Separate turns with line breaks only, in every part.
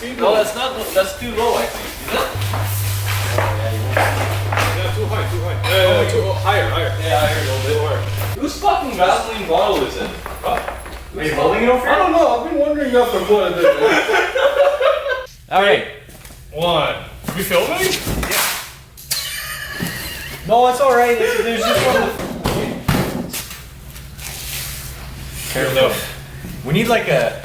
speed
No,
limit.
that's not. That's too low, I think. Is it?
Yeah, too high, too high. Yeah, too higher.
Yeah, I heard a little bit.
Lower.
Whose fucking Vaseline bottle is it?
Are you holding it over
I
here?
don't know. I've been wondering that for quite a bit.
All right.
One. You filming?
No, it's alright. There's just one.
Careful.
We need like a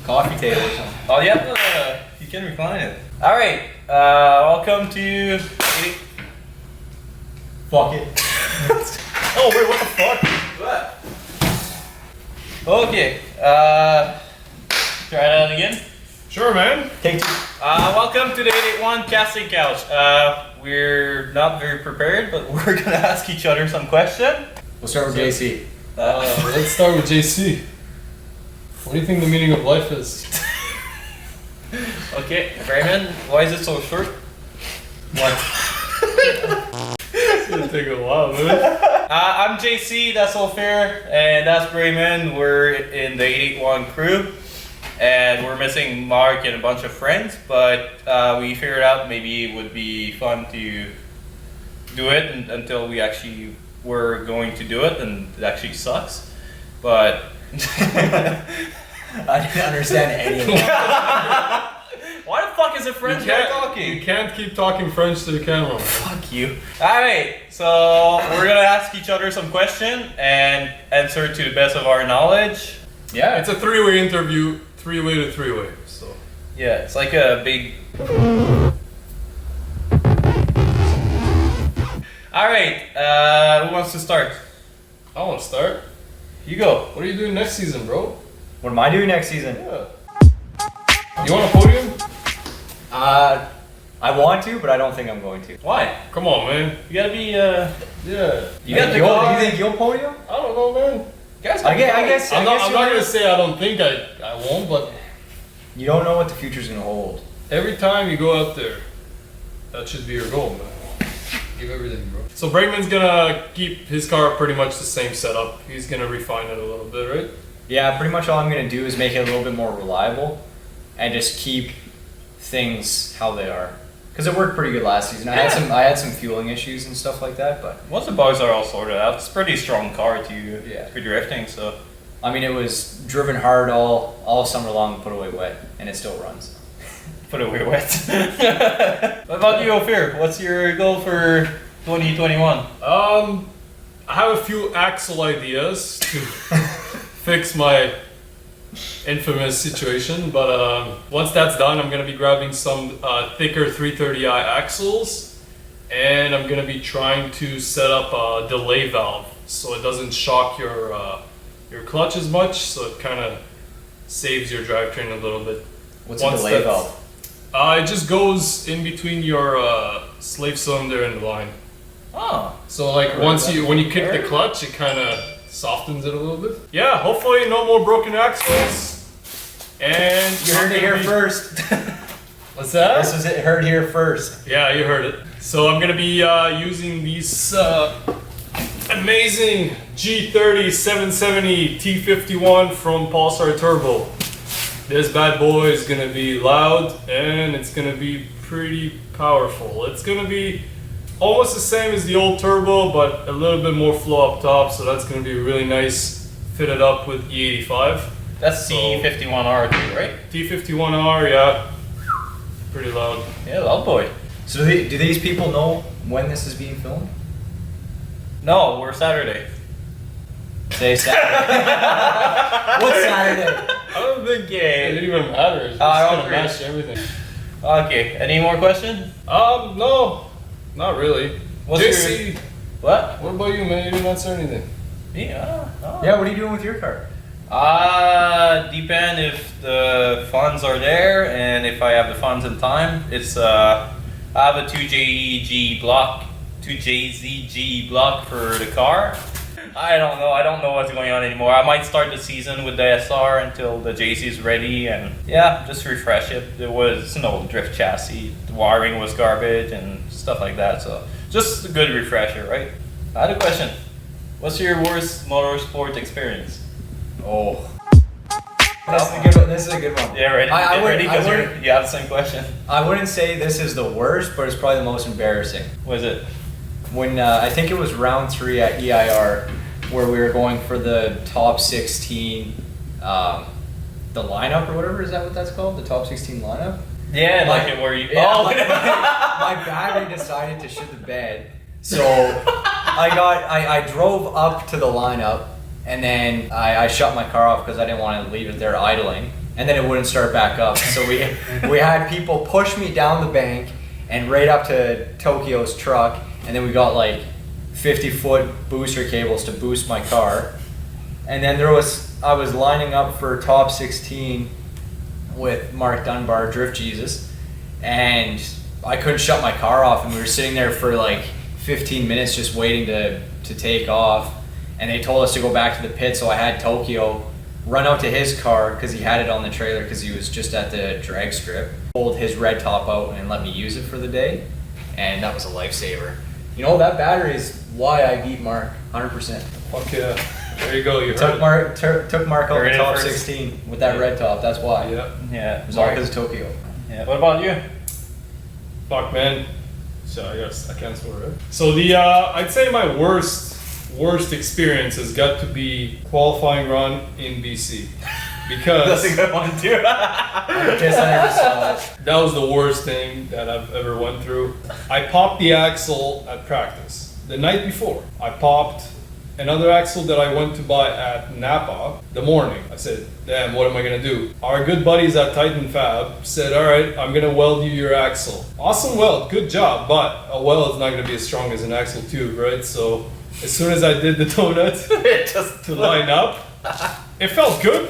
coffee table or something.
Oh yeah, you can recline it. All right. Welcome to.
Fuck it.
Oh wait, what the fuck?
What? Okay. Try that again.
Sure, man.
Take two.
Welcome to the 881 casting couch. We're not very prepared, but we're gonna ask each other some questions.
We'll start with JC.
Let's start with JC. What do you think the meaning of life is?
Okay, Raymond, why is it so short?
What?
It's gonna take a while, man.
I'm JC, that's all fair, and that's Raymond. We're in the 881 crew, and we're missing Mark and a bunch of friends, but we figured out maybe it would be fun to do it until we actually were going to do it, and it actually sucks. But
I didn't understand any of that.
why the fuck is a friend talking?
You can't keep talking French to the camera.
Fuck you. Alright, so we're gonna ask each other some questions and answer to the best of our knowledge.
Yeah.
It's a three-way interview, three-way to three-way. So
Yeah, it's like a big. Alright, who wants to start?
I want to start.
You go.
What are you doing next season, bro?
What am I doing next season?
Yeah. You want a podium?
I want to, but I don't think I'm going to.
Why?
Come on, man.
You gotta be,
Yeah.
you got the
Do
car.
you think you'll podium?
I don't know, man.
Guys,
I guess
I'm not
you're
gonna
right.
say I don't think I won't, but
You don't know what the future's gonna hold.
every time you go out there, that should be your goal, man. Give everything, bro. So Bregman's gonna keep his car pretty much the same setup. He's gonna refine it a little bit, right?
Yeah, pretty much all I'm gonna do is make it a little bit more reliable, and just keep things how they are. Because it worked pretty good last season. I had some fueling issues and stuff like that, but
once the bugs are all sorted out, it's a pretty strong car to
Yeah.
for drifting, so.
I mean it was driven hard all summer long and put away wet, and it still runs.
Put away wet. What about you, Ophir? What's your goal for 2021?
I have a few axle ideas to fix my infamous situation, but once that's done, I'm gonna be grabbing some thicker 330i axles, and I'm gonna be trying to set up a delay valve so it doesn't shock your clutch as much, so it kind of saves your drivetrain a little bit.
What's a delay valve?
It just goes in between your slave cylinder and the line.
Oh.
So like when you kick the clutch, it kind of softens it a little bit. Yeah, hopefully no more broken axles. And
You heard it here first.
What's that?
This was it. Heard here first.
Yeah, you heard it. So I'm gonna be using these amazing G30 770 T51 from Polestar Turbo. This bad boy is gonna be loud and it's gonna be pretty powerful. It's gonna be almost the same as the old turbo, but a little bit more flow up top, so that's gonna be really nice, fitted up with E85.
That's C51R too, right?
T51R, yeah, pretty loud.
Yeah, loud boy.
So do these people know when this is being filmed?
No, we're Saturday.
Say Saturday. What's Saturday?
I don't think
Okay.
it even matters. It's
I don't
gonna
agree.
match everything.
Okay, any more questions?
No, not really.
What's
JC,
What?
what about you, man? You didn't answer anything.
Yeah. Oh.
Yeah, what are you doing with your car?
Depend if the funds are there and if I have the funds in time. It's I have a 2JZG block for the car. I don't know. I don't know what's going on anymore. I might start the season with the SR until the JC is ready, and yeah, just refresh it. There was no drift chassis. The wiring was garbage and stuff like that. So just a good refresher, right? I had a question. What's your worst motorsport experience?
Oh. This is a good one.
Yeah, ready?
I
Get
would-
ready?
I
Because
would-
you have the same question.
I wouldn't say this is the worst, but it's probably the most embarrassing.
What is it?
When I think it was round 3 at EIR, where we were going for the top 16, the lineup or whatever, is that what that's called? The top 16 lineup?
Yeah,
My-
like where you.
Yeah,
Oh,
my battery decided to shit the bed, so I drove up to the lineup, and then I shut my car off because I didn't want to leave it there idling, and then it wouldn't start back up. So we had people push me down the bank and right up to Tokyo's truck, and then we got like 50-foot booster cables to boost my car, and then I was lining up for top 16 with Mark Dunbar, Drift Jesus, and I couldn't shut my car off, and we were sitting there for like 15 minutes just waiting to take off, and they told us to go back to the pit, so I had Tokyo run out to his car because he had it on the trailer because he was just at the drag strip, pulled his red top out and let me use it for the day, and that was a lifesaver. You know, that battery is why I beat Mark 100%.
Fuck yeah. There you go. You
Took
heard.
Mark out
Heard
the
it
top
first.
16 with that red top, that's why.
Yeah.
yeah.
It was all because of Tokyo.
Yeah. What about you?
Fuck, man. So I guess I can't swear, right? So I'd say my worst experience has got to be qualifying run in BC because
That's a good one too.
I guess I never saw it.
that was the worst thing that I've ever went through. I popped the axle at practice the night before. I popped another axle that I went to buy at Napa the morning. I said, damn, what am I gonna do? Our good buddies at Titan Fab said, all right, I'm gonna weld you your axle. Awesome weld, good job, but a weld is not gonna be as strong as an axle tube, right? So as soon as I did the donut
It just
to line up, it felt good.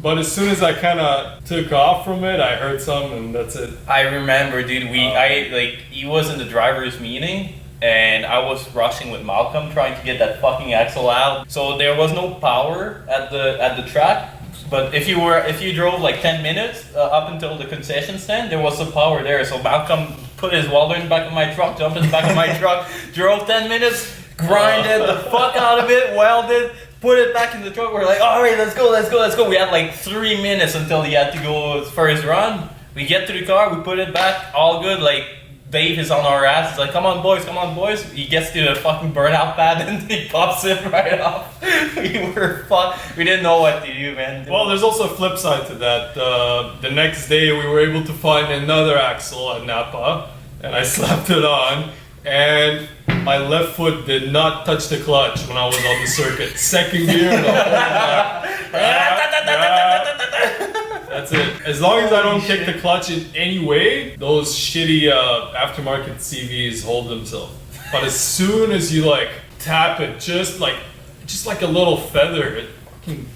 But as soon as I kind of took off from it, I heard some, and that's it.
I remember, dude. He was in the driver's meeting, and I was rushing with Malcolm trying to get that fucking axle out. So there was no power at the track. But if you drove like 10 minutes up until the concession stand, there was some power there. So Malcolm put his welder in the back of my truck, jumped in the back of my truck, drove 10 minutes, grinded the fuck out of it, welded, put it back in the truck. We're like, all right, let's go. We had like 3 minutes until he had to go for his run. We get to the car, we put it back, all good. Like Dave is on our ass. He's like, come on, boys. He gets to the fucking burnout pad and he pops it right off. We were fucked. We didn't know what to do, man.
Well, there's also a flip side to that. The next day, we were able to find another axle at Napa, and I slapped it on, and my left foot did not touch the clutch when I was on the circuit. Second gear, the whole that's it. As long as I don't kick the clutch in any way, those shitty aftermarket CVs hold themselves. But as soon as you like tap it, just like a little feather, it fucking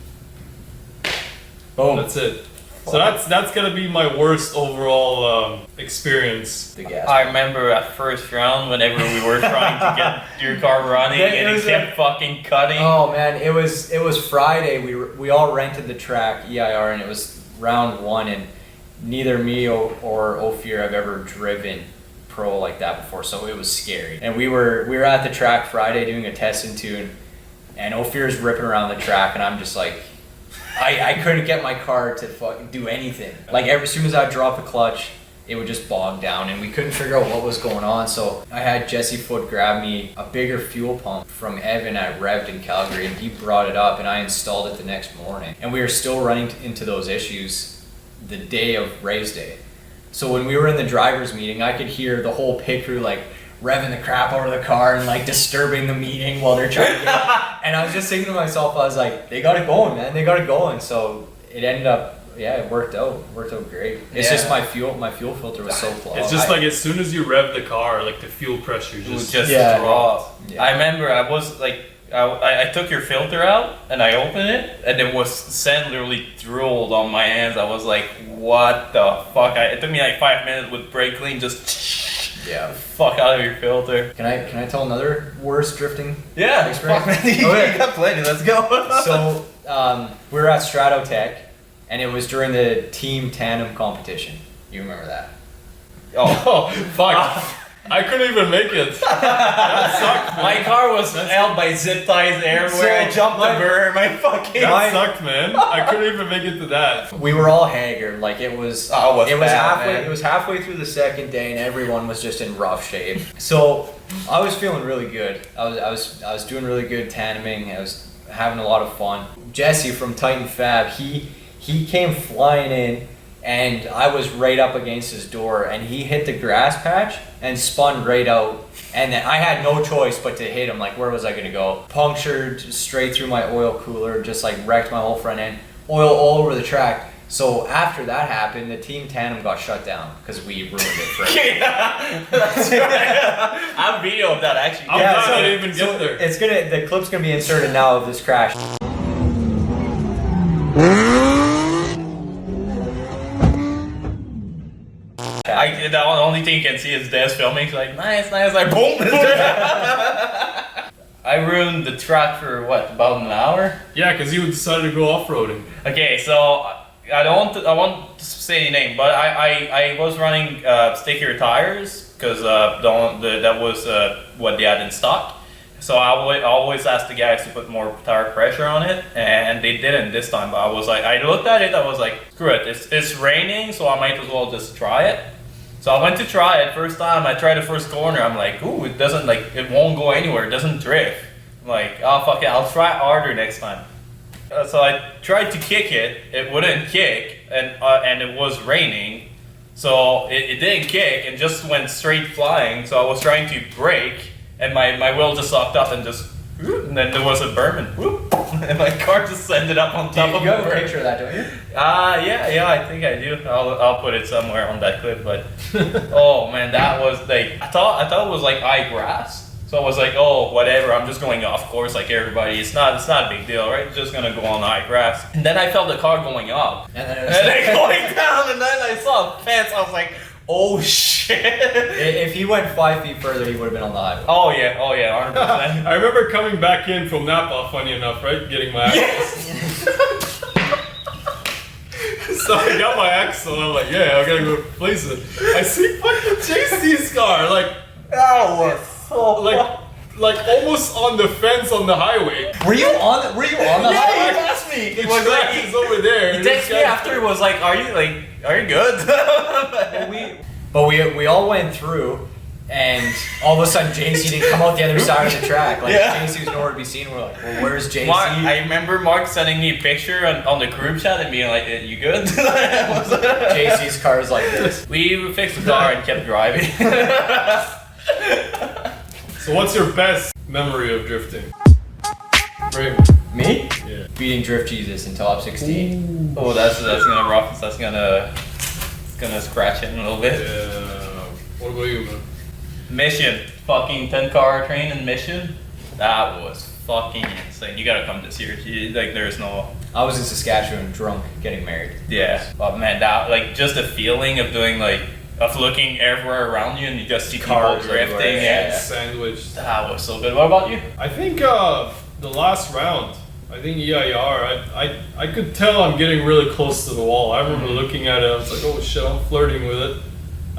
Boom.
that's it. So that's gonna be my worst overall experience.
The gas.
I remember at first round whenever we were trying to get your car running
Yeah,
and
it
it
was
kept fucking cutting.
Oh man, it was Friday. We all rented the track EIR, and it was round 1, and neither me or Ophir have ever driven pro like that before, so it was scary. And we were at the track Friday doing a test and tune, and Ophir's ripping around the track, and I'm just like, I couldn't get my car to fucking do anything. Like as soon as I dropped the clutch, it would just bog down, and we couldn't figure out what was going on. So I had Jesse Foote grab me a bigger fuel pump from Evan at REV'D in Calgary, and he brought it up, and I installed it the next morning. And we were still running into those issues the day of race day. So when we were in the driver's meeting, I could hear the whole pit crew like revving the crap out of the car and like disturbing the meeting while they're trying to get it. And I was just thinking to myself, I was like, they got it going, man. They got it going. So it ended up, yeah, it worked out. It worked out great. It's just my fuel filter was so clogged.
It's just like as soon as you rev the car, like the fuel pressure
It was
just
just
Yeah.
raw.
Yeah.
I remember I was like, I took your filter out and I opened it and it was sand literally drooled on my hands. I was like, what the fuck? It took me like 5 minutes with brake clean, just
yeah.
fuck out of your filter.
Can I tell another worst drifting?
Yeah,
Experience?
fuck, man.
Okay.
You got plenty. Let's go.
So we were at Stratotech, and it was during the team tandem competition. You remember that?
oh,
oh fuck. I couldn't even make it. That sucked, man.
My car was held by zip ties everywhere. I jumped the berm.
That sucked, man. I couldn't even make it to that.
We were all haggard. Like it was.
Oh, it was bad,
halfway.
man.
It was halfway through the second day, and everyone was just in rough shape. So I was feeling really good. I was doing really good tandeming. I was having a lot of fun. Jesse from Titan Fab, he came flying in, and I was right up against his door, and he hit the grass patch and spun right out. And then I had no choice but to hit him. Like, where was I gonna go? Punctured straight through my oil cooler, just like wrecked my whole front end. Oil all over the track. So after that happened, the team tandem got shut down because we ruined it for everyone.
Yeah, that's right. I have video of that actually.
I'm
Yeah,
glad
so-
I didn't even
So
get there.
the clip's gonna be inserted now of this crash.
The only thing you can see is Des filming. He's like, nice, like boom. I ruined the track for what, about an hour?
Yeah, because you decided to go off-roading.
Okay, so I won't say any name, but I was running stickier tires because that was what they had in stock. So I always ask the guys to put more tire pressure on it, and they didn't this time. But I was like, I looked at it, I was like, screw it, it's raining, so I might as well just try it. So I went to try it. First time I tried the first corner, I'm like, ooh, it doesn't, like, it won't go anywhere, it doesn't drift. I'm like, oh fuck it, I'll try harder next time. So I tried to kick it, it wouldn't kick, and it was raining. So it didn't kick, and just went straight flying. So I was trying to brake, and my wheel just sucked up and just, whoop, and then there was a berm and whoop, and my car just ended up on top of
You
the
have a
berm.
picture of that, don't you?
Yeah, I think I do. I'll put it somewhere on that clip. But oh man, that was like I thought it was like high grass. So I was like, oh whatever, I'm just going off course like everybody. It's not a big deal, right? It's just gonna go on high grass. And then I felt the car going up,
And then it
and
was
then going down, and then I saw a fence. I was like, oh shit.
if he went 5 feet further, he would have been on the highway.
Oh yeah, 100%.
I remember coming back in from Napa, funny enough, right? Getting my axle. So I got my axle, and I'm like, yeah, I gotta go replace it. I see fucking JC's car, like
That was so
like almost on the fence on the highway.
Were you on the
Yeah,
highway?
he asked me.
The
He was
track
like,
is over there.
he
and this
texted me
guy-
after. He was like, "Are you good?"
But we all went through, and all of a sudden JC didn't come out the other side of the track. Like
Yeah.
JC was nowhere to be seen. We're like, well, where's JC?
Mark, I remember Mark sending me a picture on the group chat and being like, "You good?"
JC's car is like this.
We fixed the car and kept driving.
So what's your best memory of drifting? Right.
Me?
Yeah.
Beating Drift Jesus in top 16.
Oh, that's gonna rough. That's gonna scratch it a little bit.
Yeah. What about you, man?
Mission, fucking 10-car train in Mission. That was fucking insane. You gotta come this year. Like, there's no.
I was in Saskatchewan, drunk, getting married.
Yeah, but man, that like just the feeling of doing like of looking everywhere around you and you just see
Cars
people drifting.
everywhere,
Yeah,
Sandwich.
that was so good. What about you?
I think the last round, I think EIR, I could tell I'm getting really close to the wall. I remember looking at it, I was like, oh shit, I'm flirting with it.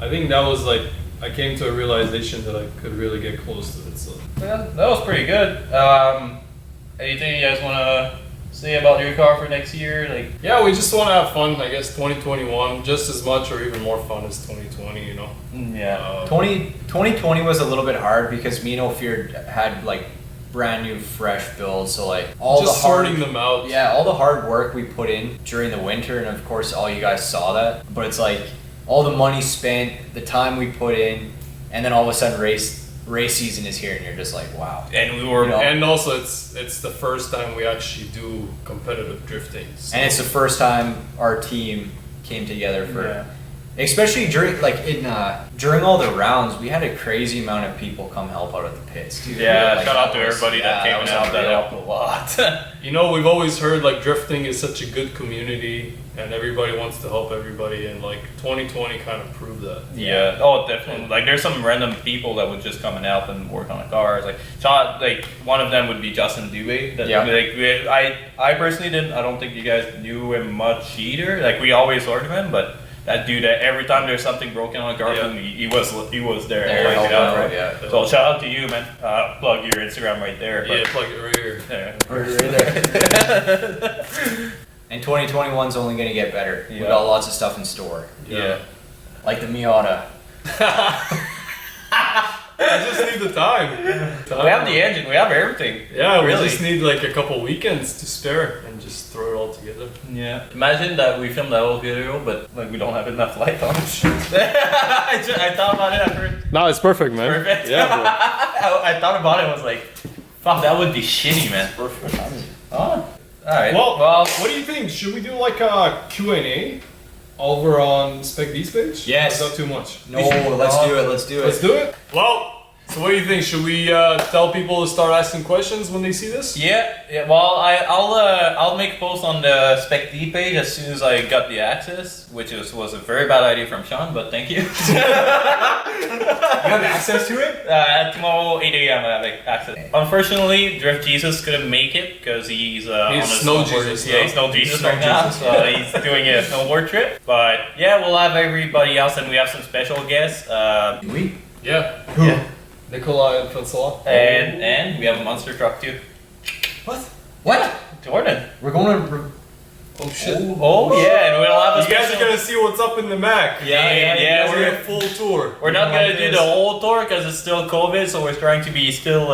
I think that was like, I came to a realization that I could really get close to it. So
Yeah, that was pretty good. Anything you guys want to say about your car for next year? Like,
yeah, we just want to have fun. I guess 2021 just as much or even more fun as 2020. You know.
yeah.
2020 was a little bit hard because me and Ophir had like brand new fresh builds, so like all
just
the hard,
sorting them out.
yeah, all the hard work we put in during the winter, and of course all you guys saw that, but it's like all the money spent, the time we put in, and then all of a sudden race season is here and you're just like, wow.
And we were.
You know,
And also, it's the first time we actually do competitive drifting. So.
and it's the first time our team came together for
Yeah.
especially during during all the rounds, we had a crazy amount of people come help out at the pits, dude.
Yeah,
Like,
shout out to
that was-
everybody
yeah,
that came
was
out. That
unreal.
helped a lot.
You know, we've always heard like drifting is such a good community and everybody wants to help everybody, and like 2020 kind of proved that.
Yeah. Oh, definitely. Like, there's some random people that would just come and help and work on the cars. Like one of them would be Justin Dewey. That,
Yeah.
I personally didn't. I don't think you guys knew him much either. Like, we always heard of him, but that dude that every time there's something broken on a car,
Yeah.
he was there.
There,
pointing it
helping
out,
out,
right?
yeah.
So shout out to you, man. Plug your Instagram right there.
Yeah, plug it right here.
And 2021's only gonna get better. We
Yeah.
got lots of stuff in store,
Yeah.
like the Miata.
I just need the time.
We have the engine. We have everything.
Yeah, we
Really?
just need like a couple weekends to spare and just throw it all together.
Yeah. Imagine that we filmed that whole video, but like we don't have enough light on it. I thought about it at first.
No, it's perfect, man.
Perfect.
Yeah, bro.
I thought about it. I was like, fuck, that would be shitty, man.
Perfect.
Oh. All right.
Well, what do you think? Should we do like a Q&A over on Spec D's page?
Yes.
Or is that too much?
No, let's do it. Let's do it.
Let's do it. Well, so what do you think? Should we tell people to start asking questions when they see this?
Yeah. Well, I'll make a post on the Spec D page as soon as I got the access, which was a very bad idea from Sean, but thank you.
You have access to it?
Tomorrow 8 a.m. I have access. Unfortunately, Drift Jesus couldn't make it because he's on a
Snow
snowboard.
Jesus
Yeah,
now.
he's Snow Jesus
He's Snow
right now.
Jesus.
So he's doing a snowboard trip. But yeah, we'll have everybody else, and we have some special guests.
We?
Yeah.
Who?
Yeah.
Nikolai and Francois.
And we have a monster truck too.
What? What?
Jordan.
We're going to.
Oh shit.
Oh yeah, and we'll have a
You guys
special.
are gonna see what's up in the Mac.
Yeah,
We're
we're-
a full tour.
We're not gonna do the whole tour because it's still COVID, so we're trying to be still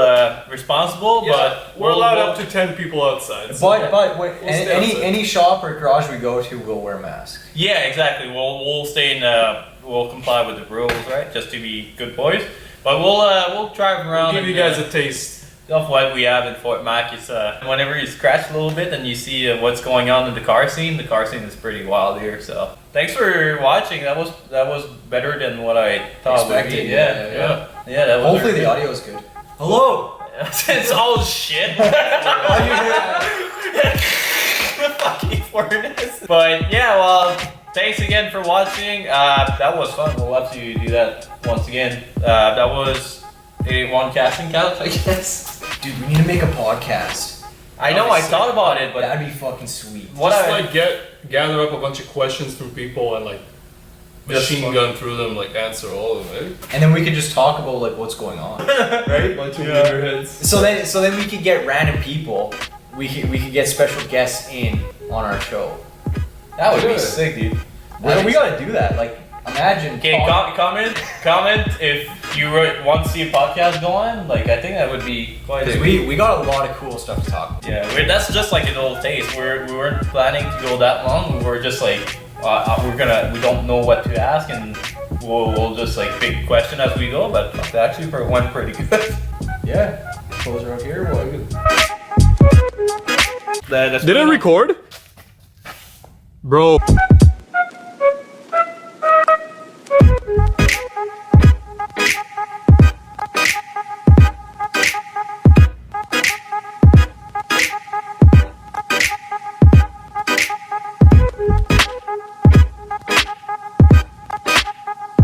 responsible.
Yeah,
But
we're allowed up to 10 people outside. So
But when,
We'll stay outside.
any shop or garage we go to, we'll wear masks.
Yeah, exactly. We'll stay in. We'll comply with the rules, right? Just to be good boys. But we'll drive around.
We'll give you
and,
guys a taste.
of what we have in Fort Mac. It's whenever you scratch a little bit and you see what's going on in the car scene. The car scene is pretty wild here. So thanks for watching. That was better than what I thought it would be.
Expected,
Yeah.
Yeah.
That was
Hopefully the audio is good. Hello.
It's all shit. Fucking furnace. But yeah, well, thanks again for watching. That was fun. We'll have to do that once again. That was a one casting couch, I guess.
Dude, we need to make a podcast.
I know. I thought about it, but
That'd be fucking sweet.
what
Just
I
like gather up a bunch of questions from people and like
Just
machine
fuck-
gun through them, like answer all of them, eh?
And then we could just talk about like what's going on.
Right? Bunch of heads.
So then we could get random people. We could get special guests in on our show.
that would be
Good.
sick, dude.
We gotta do that. Like imagine.
Okay, comment if you want to see a podcast go on. Like I think that would be quite.
Because we got a lot of cool stuff to talk about.
Yeah, that's just like an old taste. We weren't planning to go that long. We were just like, we don't know what to ask, and we'll just like pick a question as we go. But it actually went pretty good.
Yeah. Closer up here. Well,
Did it record? Bro.